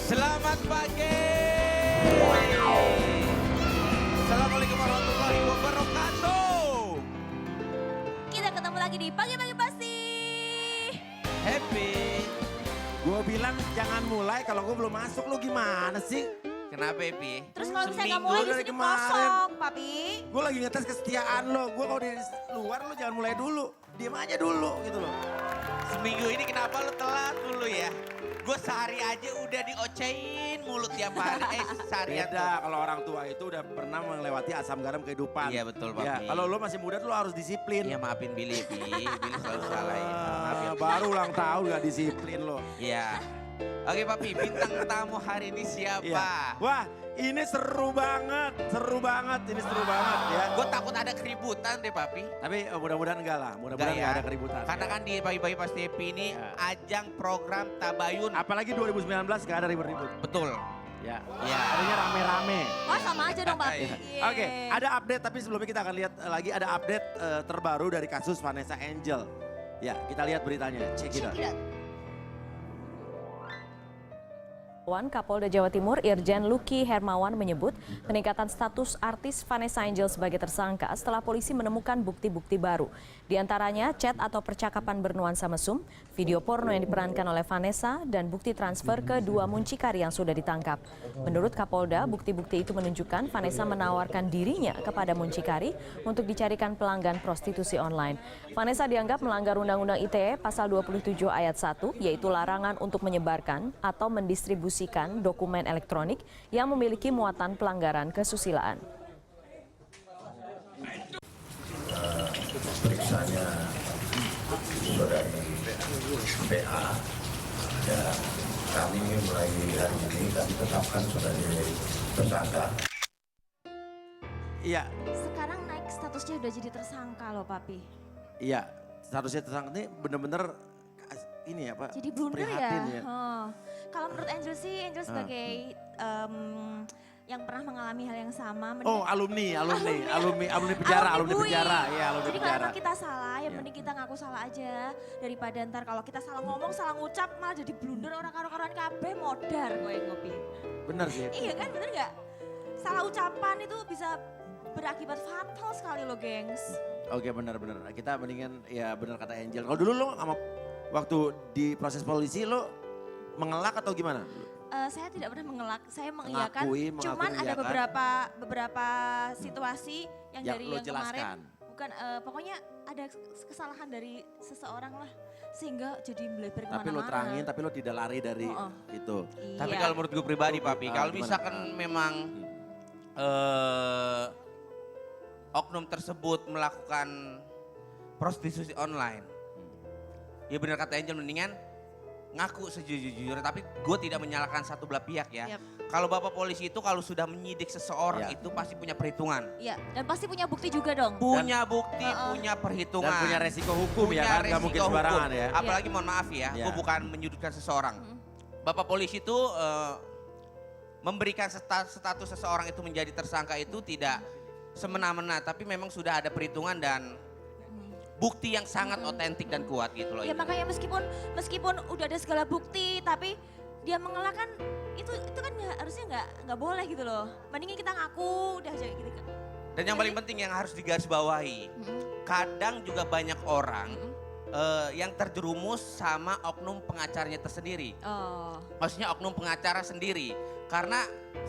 Selamat pagi. Assalamualaikum warahmatullahi wabarakatuh. Kita ketemu lagi di Pagi-Pagi Pasti. Happy. Gue bilang jangan mulai kalau gue belum masuk, lu gimana sih? Kenapa Happy? Terus kalau misalnya nggak Seminggu mulai di dari sini kemarin. kosong, Papi. Gue lagi ngetes kesetiaan lo, gue kalau di luar lo jangan mulai dulu. Diem aja dulu gitu loh. Seminggu ini kenapa lu telat dulu ya? Gue sehari aja udah diocehin mulut tiap hari. Seharian. Beda kalau orang tua itu udah pernah melewati asam garam kehidupan. Iya betul Ya, Papi. kalau lo masih muda tuh lo harus disiplin. Iya maafin Billy, Billy selalu salah ya. Maaf ya. Baru ulang tahun gak disiplin lo. Iya. Oke Papi, bintang tamu hari ini siapa? Iya. Wah, ini seru banget ini seru banget ya. Gue takut ada keributan deh Papi. Tapi mudah-mudahan enggak lah, mudah-mudahan Enggak enggak ya. ada keributan. Karena ya. kan di Pagi-Pagi Pasti Happy ini Ya. ajang program tabayun. Apalagi 2019 gak ada ribut-ribut. Betul. Ya, Ya. adanya rame-rame. Oh sama aja dong, Papi. Iya. Oke, ada update tapi sebelumnya kita akan lihat lagi ada update terbaru dari kasus Vanessa Angel. Ya, kita lihat beritanya. Check it out. Kapolda Jawa Timur Irjen Luki Hermawan menyebut peningkatan status artis Vanessa Angel sebagai tersangka setelah polisi menemukan bukti-bukti baru. Di antaranya chat atau percakapan bernuansa mesum, video porno yang diperankan oleh Vanessa, dan bukti transfer ke dua muncikari yang sudah ditangkap. Menurut Kapolda, bukti-bukti itu menunjukkan Vanessa menawarkan dirinya kepada muncikari untuk dicarikan pelanggan prostitusi online. Vanessa dianggap melanggar Undang-Undang ITE pasal 27 ayat 1, yaitu larangan untuk menyebarkan atau mendistribusikan dokumen elektronik yang memiliki muatan pelanggaran kesusilaan. Periksanya saudari PA ya, kami mulai hari ini kami tetapkan saudari tersangka. Iya, Sekarang naik statusnya udah jadi tersangka loh, Papi. iya. Statusnya tersangka ini bener-bener ini ya Pak. Jadi blunder ya. prihatin Kalau menurut Angel sih, Angel sebagai yang pernah mengalami hal yang sama. Oh, alumni penjara, alumni Bui. penjara. Iya, alumni Jadi kalau penjara. emang kita salah, yang Iya. mending kita ngaku salah aja. Daripada ntar kalau kita salah ngomong, salah ngucap, malah jadi blunder orang karo-karoan kabeh modar gue ngopi. Bener sih. Iya kan, bener gak? Salah ucapan itu bisa berakibat fatal sekali loh, gengs. Oke, bener-bener. Kita mendingan ya bener kata Angel. Kalau dulu lo sama waktu di proses polisi lo mengelak atau gimana? Saya tidak pernah mengelak, saya mengiyakan. Mengakui Cuman ada mengiyakan. beberapa situasi yang Yang dari lo yang kemarin. jelaskan. Bukan, pokoknya ada kesalahan dari seseorang lah. Sehingga jadi melebar kemana-mana. Tapi lo terangin, tapi lo tidak lari dari itu. Iya. Tapi kalau menurut gue pribadi Papi, kalau Gimana? misalkan memang oknum tersebut melakukan prostitusi online, ya benar kata Angel, mendingan ngaku sejujur-jujurnya. Tapi gue tidak menyalahkan satu belah pihak ya. Yap. Kalau bapak polisi itu kalau sudah menyidik seseorang Ya. itu pasti punya perhitungan. Iya, dan pasti punya bukti juga dong. Punya bukti, punya perhitungan. Dan punya resiko hukum Punya ya kan, nggak mungkin resiko sembarangan hukum. ya. Apalagi mohon maaf ya, Iya. gue bukan menyudutkan seseorang. Bapak polisi itu memberikan status seseorang itu menjadi tersangka itu tidak semena-mena, tapi memang sudah ada perhitungan dan bukti yang sangat otentik dan kuat gitu loh. Ya itu. makanya meskipun udah ada segala bukti, tapi dia mengelak kan itu kan harusnya nggak boleh gitu loh. Mendingan kita ngaku udah aja gitu. Dan yang paling penting yang harus digarisbawahi, kadang juga banyak orang yang terjerumus sama oknum pengacaranya tersendiri. Oh. Maksudnya oknum pengacara sendiri. Karena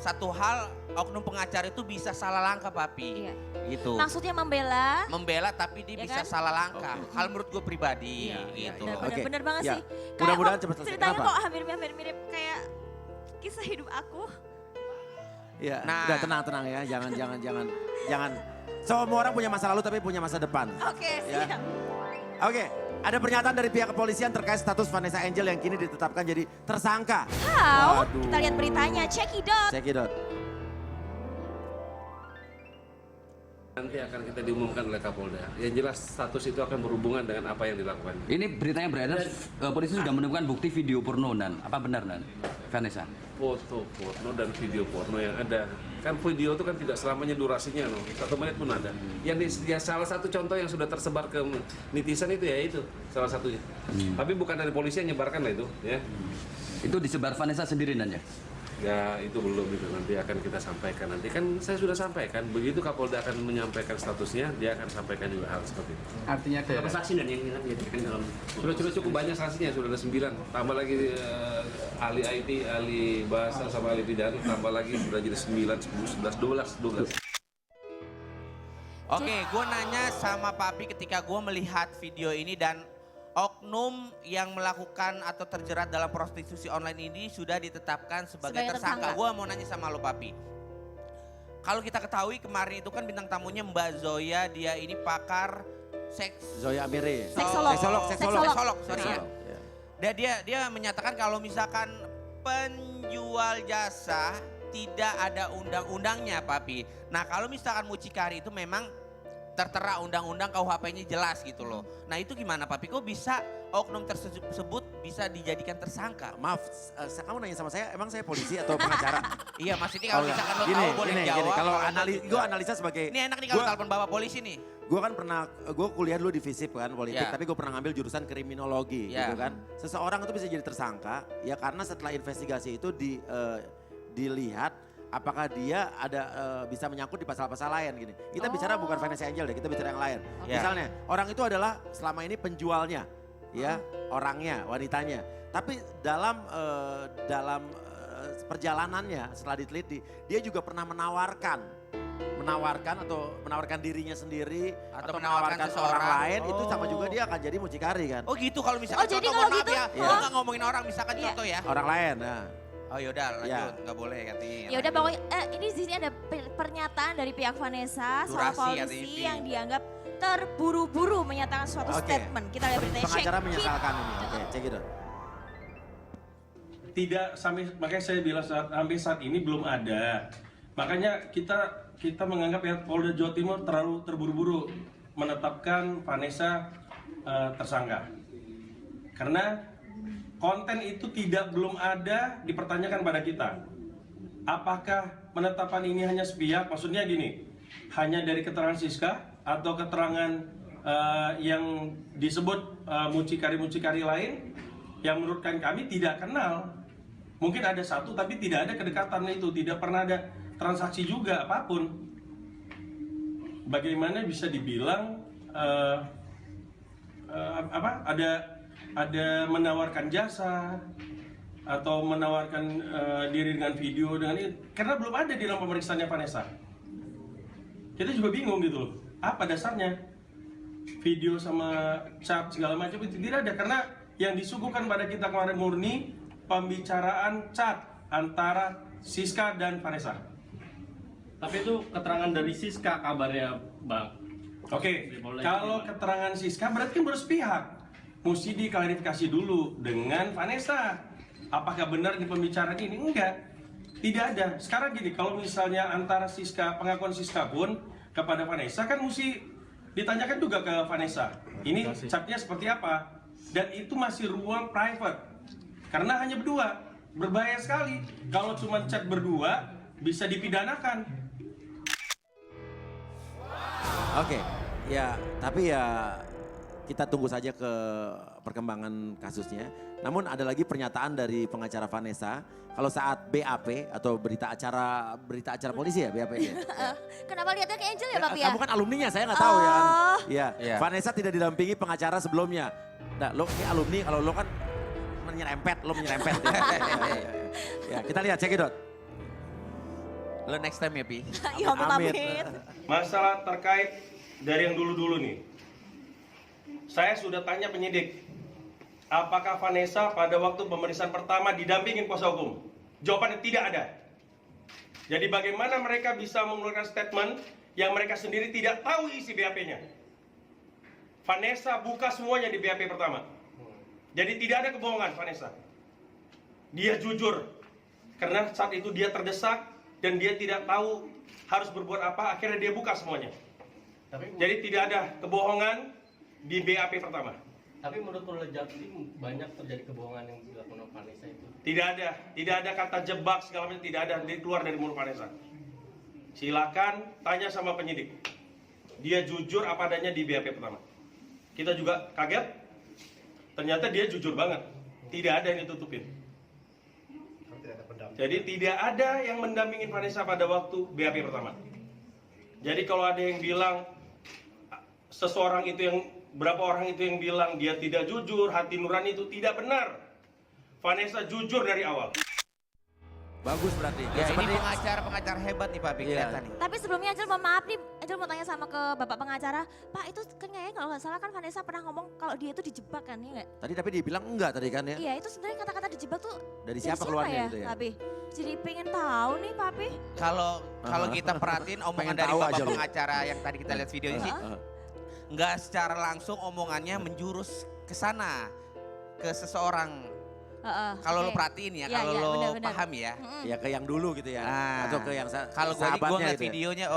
satu hal, oknum pengacara itu bisa salah langkah Papi. Iya. Gitu. Maksudnya membela. Membela tapi dia Ya bisa kan? salah langkah. Hal menurut gue pribadi gitu. Oke, Bener banget ya. sih. Mudah-mudahan kok cepat selesai. ceritanya Kenapa? kok hampir mirip kayak kisah hidup aku. Iya, Nah. udah tenang ya, jangan. Semua orang punya masa lalu tapi punya masa depan. Oke, Ya. siap. Oke, ada pernyataan dari pihak kepolisian terkait status Vanessa Angel yang kini ditetapkan jadi tersangka. How? Waduh. Kita lihat beritanya, cekidot. Cekidot. Nanti akan kita diumumkan oleh Kapolda. Yang jelas status itu akan berhubungan dengan apa yang dilakukan. Ini berita yang beredar, polisi sudah menemukan bukti video porno dan apa benar dan Vanessa? Foto porno dan video porno yang ada. Kan video itu kan tidak selamanya durasinya loh, 1 menit pun ada. Ya salah satu contoh yang sudah tersebar ke netizen itu ya itu salah satunya. Tapi bukan dari polisi yang nyebarkan lah itu ya. Itu disebar Vanessa sendiri Nan ya? Ya itu belum, itu nanti akan kita sampaikan. Nanti kan saya sudah sampaikan, begitu Kapolda akan menyampaikan statusnya, dia akan sampaikan juga hal seperti itu. Artinya ada saksi dan yang kan dalam Sudah cukup banyak saksinya, sudah ada 9. Tambah lagi ahli IT, ahli bahasa sama ahli pidana, tambah lagi sudah jadi 9, 10, 11, 12. Oke, gue nanya sama Papi ketika gue melihat video ini dan oknum yang melakukan atau terjerat dalam prostitusi online ini sudah ditetapkan sebagai tersangka. Gue mau nanya sama lo Papi. Kalau kita ketahui kemarin itu kan bintang tamunya Mbak Zoya, dia ini pakar seks. Zoya Amiri. Seksolog. Seksolog, sorry ya. Seksolog, ya. Dia menyatakan kalau misalkan penjual jasa tidak ada undang-undangnya Papi. Nah kalau misalkan mucikari itu memang tertera undang-undang KUHP-nya jelas gitu loh. Nah itu gimana Papi? Kok bisa oknum tersebut bisa dijadikan tersangka? Maaf, kamu nanya sama saya, emang saya polisi atau pengacara? Iya maksudnya kalau misalkan lo tahu boleh jawab. Kalau gue analisa sebagai... Ini enak nih kalau telepon bapak polisi nih. Gue kan pernah, gue kuliah dulu di FISIP kan politik, Ya. tapi gue pernah ngambil jurusan kriminologi Ya. gitu kan. Seseorang itu bisa jadi tersangka ya karena setelah investigasi itu dilihat apakah dia ada bisa menyangkut di pasal-pasal lain gini. Kita bicara bukan Vanessa Angel deh, kita bicara yang lain. Ya. Misalnya orang itu adalah selama ini penjualnya, ya orangnya, wanitanya. Tapi dalam perjalanannya setelah diteliti, dia juga pernah menawarkan dirinya sendiri atau menawarkan seseorang. orang lain itu sama juga dia akan jadi mucikari kan. Oh gitu kalau misalkan jadi contoh kalau mohon maaf gitu, ya. Iya. Lo nggak ngomongin orang misalkan Iya. contoh ya. Orang lain. Nah. Oh yaudah lanjut, Ya. nggak boleh katanya. Ya udah pokoknya ini di sini ada pernyataan dari pihak Vanessa soal Durasi katanya, polisi Pi. yang dianggap terburu-buru menyatakan suatu Oke. statement. Kita lihat beritanya. Pengacara Shake it. menyesalkan ini. Oke, cek itu. Tidak sampai, makanya saya bilang sampai saat ini belum ada. Makanya kita menganggap ya Polda Jawa Timur terlalu terburu-buru menetapkan Vanessa tersangka. Karena konten itu belum ada dipertanyakan pada kita. Apakah penetapan ini hanya sepihak? Maksudnya gini, hanya dari keterangan Siska atau keterangan yang disebut mucikari-mucikari lain yang menurut kami tidak kenal. Mungkin ada satu tapi tidak ada kedekatan itu, tidak pernah ada transaksi juga apapun. Bagaimana bisa dibilang ada menawarkan jasa atau menawarkan diri dengan video dengan itu, karena belum ada di dalam pemeriksaannya Vanessa. Kita juga bingung gitu loh, apa dasarnya video sama chat segala macam itu tidak ada, karena yang disuguhkan pada kita kemarin murni pembicaraan chat antara Siska dan Vanessa. Tapi itu keterangan dari Siska kabarnya, Bang. Oke, kalau keterangan Siska berarti kan bersepihak. Mesti diklarifikasi dulu dengan Vanessa. Apakah benar di pembicaraan ini? Enggak. Tidak ada. Sekarang gini, kalau misalnya antara Siska, pengakuan Siska pun kepada Vanessa kan mesti ditanyakan juga ke Vanessa. Ini chatnya seperti apa? Dan itu masih ruang private. Karena hanya berdua. Berbahaya sekali. Kalau cuma chat berdua bisa dipidanakan. Oke, ya tapi ya kita tunggu saja ke perkembangan kasusnya. Namun ada lagi pernyataan dari pengacara Vanessa kalau saat BAP atau berita acara polisi ya BAP ya. Kenapa lihatnya ke Angel ya Papi ya? Kamu kan alumninya, saya nggak tahu ya. Oh. Iya. Iya. Vanessa tidak didampingi pengacara sebelumnya. Nah, lo ini alumni, kalau lo kan menyerempet. Ya, kita lihat cekidot. Lo next time ya Pi. Ya Amit. amit. Masalah terkait dari yang dulu-dulu nih. Saya sudah tanya penyidik, apakah Vanessa pada waktu pemeriksaan pertama didampingin kuasa hukum? Jawabannya tidak ada. Jadi bagaimana mereka bisa mengeluarkan statement yang mereka sendiri tidak tahu isi BAP-nya? Vanessa buka semuanya di BAP pertama. Jadi tidak ada kebohongan Vanessa. Dia jujur. Karena saat itu dia terdesak dan dia tidak tahu harus berbuat apa, akhirnya dia buka semuanya. Jadi tidak ada kebohongan di BAP pertama. Tapi menurut Polda Jatim banyak terjadi kebohongan yang dilakukan oleh Vanessa itu. Tidak ada kata jebak segala macam, tidak ada keluar dari mulut Vanessa. Silakan tanya sama penyidik. Dia jujur apa adanya di BAP pertama. Kita juga kaget. Ternyata dia jujur banget. Tidak ada yang ditutupin. Jadi tidak ada yang mendampingin Vanessa pada waktu BAP pertama. Jadi kalau ada yang bilang seseorang itu yang berapa orang itu yang bilang dia tidak jujur, hati nurani itu tidak benar. Vanessa jujur dari awal. Bagus berarti. Ya, ini pengacara hebat nih Pak, kelihatan nih. Tapi sebelumnya Angel mohon maaf nih, Angel mau tanya sama ke Bapak pengacara. Pak itu kan kayaknya kalau nggak salah kan Vanessa pernah ngomong kalau dia itu dijebak kan, ya nggak? Tadi tapi dibilang enggak tadi kan ya. Iya itu sebenarnya kata-kata dijebak tuh Dari siapa keluarnya ya, gitu ya? Papi? Jadi pengen tahu nih Papi. Kalau kita perhatiin omongan Pengen dari tahu Bapak aja lu. pengacara yang tadi kita lihat videonya sih, nggak secara langsung omongannya menjurus ke sana, ke seseorang. Kalau lo perhatiin ya, Iya, kalau iya, lo benar-benar. paham ya. Ya ke yang dulu gitu ya. Ah. Atau ke yang Kalau gue sahabatnya ngeliat gitu ya. videonya,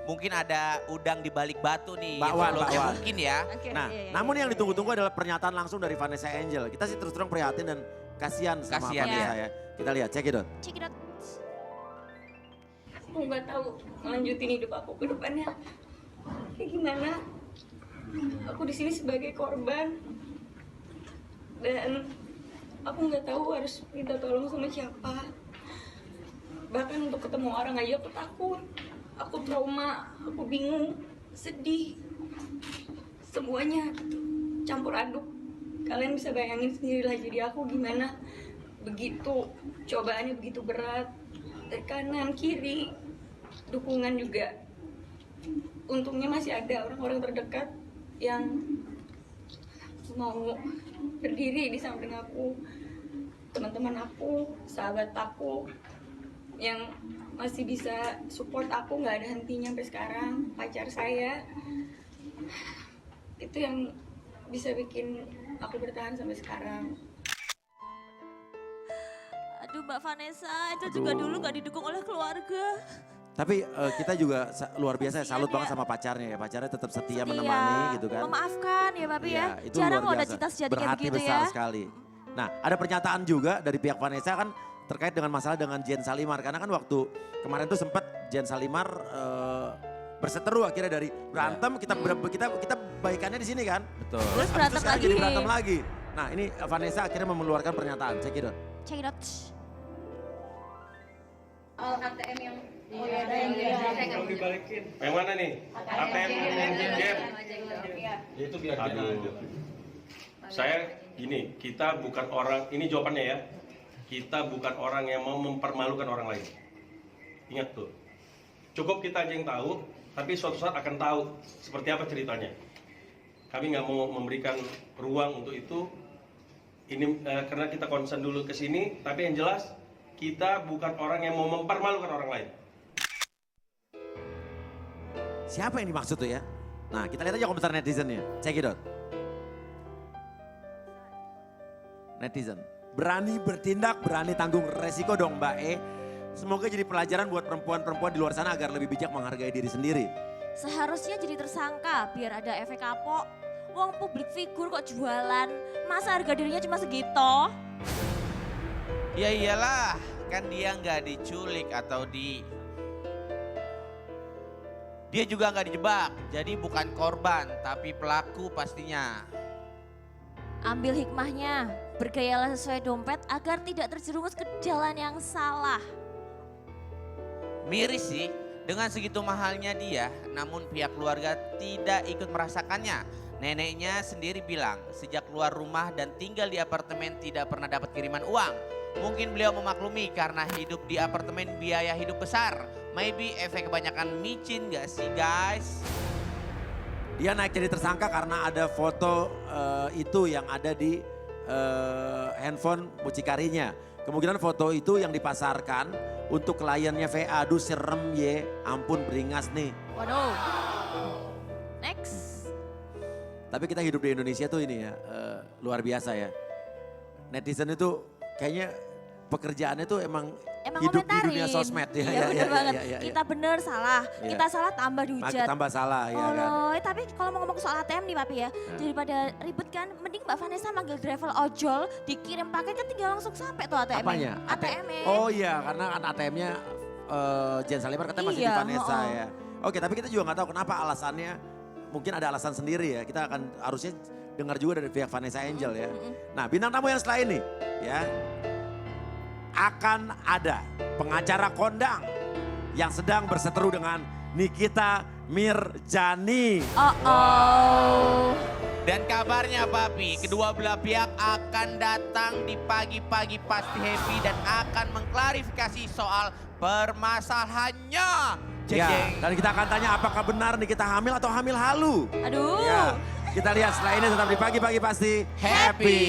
mungkin ada udang di balik batu nih. Bakwan, Gitu loh. Ya, bakwan. mungkin ya. Oke, Nah, iya, iya, namun iya, yang iya. ditunggu-tunggu adalah pernyataan langsung dari Vanessa Angel. Kita sih terus terang prihatin dan kasihan sama Kasihan, Vanessa ya. ya. Kita lihat, check it out. Check it out. Aku nggak tahu melanjutin hidup aku ke depannya kayak gimana. Aku di sini sebagai korban dan aku nggak tahu harus minta tolong sama siapa. Bahkan untuk ketemu orang aja aku takut, aku trauma, aku bingung, sedih, semuanya campur aduk. Kalian bisa bayangin sendirilah jadi aku gimana. Begitu cobaannya begitu berat, dari kanan kiri, dukungan juga. Untungnya masih ada orang-orang terdekat yang mau berdiri di samping aku, teman-teman aku, sahabat aku yang masih bisa support aku, nggak ada hentinya sampai sekarang. Pacar saya itu yang bisa bikin aku bertahan sampai sekarang. Aduh Mbak Vanessa, Angel juga dulu gak didukung oleh keluarga. Tapi kita juga luar biasa ya, Kasihan salut ya. banget sama pacarnya ya. Pacarnya tetap setia Setia, menemani gitu kan. memaafkan ya Papi ya. Itu Jarang luar loh ada biasa. cinta sejati kayak Berhati begitu besar ya. sekali. Nah, ada pernyataan juga dari pihak Vanessa kan terkait dengan masalah dengan Jen Salimar. Karena kan waktu kemarin tuh sempat Jen Salimar berseteru akhirnya dari berantem kita baikannya di sini kan. Betul. Terus berantem sekarang lagi. jadi berantem lagi. Nah, ini Vanessa akhirnya mengeluarkan pernyataan. Check it out. Check it out. ATM yang Belum dibalikin. Yang mana nih? ATM Jen. Itu biar Aduh. Saya gini, kita bukan orang, ini jawabannya ya. Kita bukan orang yang mau mempermalukan orang lain. Ingat tuh. Cukup kita aja yang tahu, tapi suatu saat akan tahu seperti apa ceritanya. Kami nggak mau memberikan ruang untuk itu. Ini karena kita concern dulu ke sini, tapi yang jelas kita bukan orang yang mau mempermalukan orang lain. Siapa yang dimaksud tuh ya? Nah, kita lihat aja komentar netizennya. Check it out. Netizen. Berani bertindak, berani tanggung resiko dong Mbak E. Semoga jadi pelajaran buat perempuan-perempuan di luar sana agar lebih bijak menghargai diri sendiri. Seharusnya jadi tersangka biar ada efek kapok. Wong publik figur kok jualan. Masa harga dirinya cuma segitu? Ya iyalah, kan dia nggak diculik atau dia juga nggak dijebak. Jadi bukan korban, tapi pelaku pastinya. Ambil hikmahnya, bergayalah sesuai dompet agar tidak terjerumus ke jalan yang salah. Miris sih, dengan segitu mahalnya dia, namun pihak keluarga tidak ikut merasakannya. Neneknya sendiri bilang, sejak keluar rumah dan tinggal di apartemen tidak pernah dapat kiriman uang. Mungkin beliau memaklumi karena hidup di apartemen biaya hidup besar. Maybe efek kebanyakan micin gak sih guys? Dia naik jadi tersangka karena ada foto itu yang ada di handphone mucikarinya. Kemungkinan foto itu yang dipasarkan untuk kliennya VA. Aduh serem ye, ampun beringas nih. Waduh. Next. Tapi kita hidup di Indonesia tuh ini ya, luar biasa ya. Netizen itu kayaknya pekerjaannya tuh emang hidup di komentarin. dunia sosmed. Iya bener banget. Kita bener salah, Iya. kita salah tambah dihujat. Tambah salah ya kan. Tapi kalau mau ngomong soal ATM nih Papi ya, daripada ribet kan, mending Mbak Vanessa manggil driver ojol, dikirim paket kan tinggal langsung sampai tuh ATM-nya. Apanya? ATM-nya. Oh iya, karena kan ATM-nya Jen Salimar katanya masih di Iya, Vanessa ya. Oke, tapi kita juga nggak tahu kenapa alasannya. Mungkin ada alasan sendiri ya. Kita akan harusnya dengar juga dari pihak Vanessa Angel ya. Nah, bintang tamu yang setelah ini ya. akan ada pengacara kondang yang sedang berseteru dengan Nikita Mirjani. Dan kabarnya Papi, kedua belah pihak akan datang di pagi-pagi pasti happy dan akan mengklarifikasi soal permasalahannya. Ya, dan kita akan tanya apakah benar Nikita hamil atau hamil halu. Aduh. Ya, kita lihat setelah ini tetap di pagi-pagi pasti happy.